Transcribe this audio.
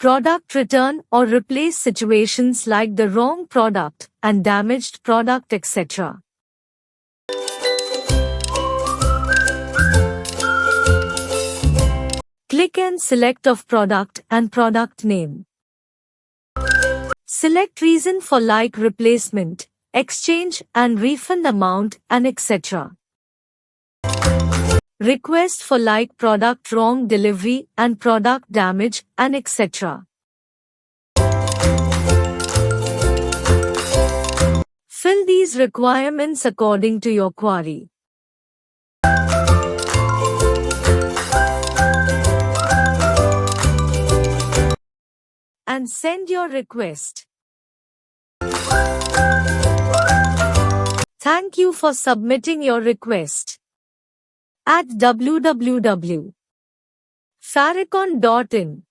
Product return or replace situations like the wrong product and damaged product, etc. Click and select of product and product name. Select reason for like replacement, exchange and refund amount and etc. Request for like product wrong delivery and product damage and etc. Fill these requirements according to your query. And send your request. Thank you for submitting your request. At www.faricon.in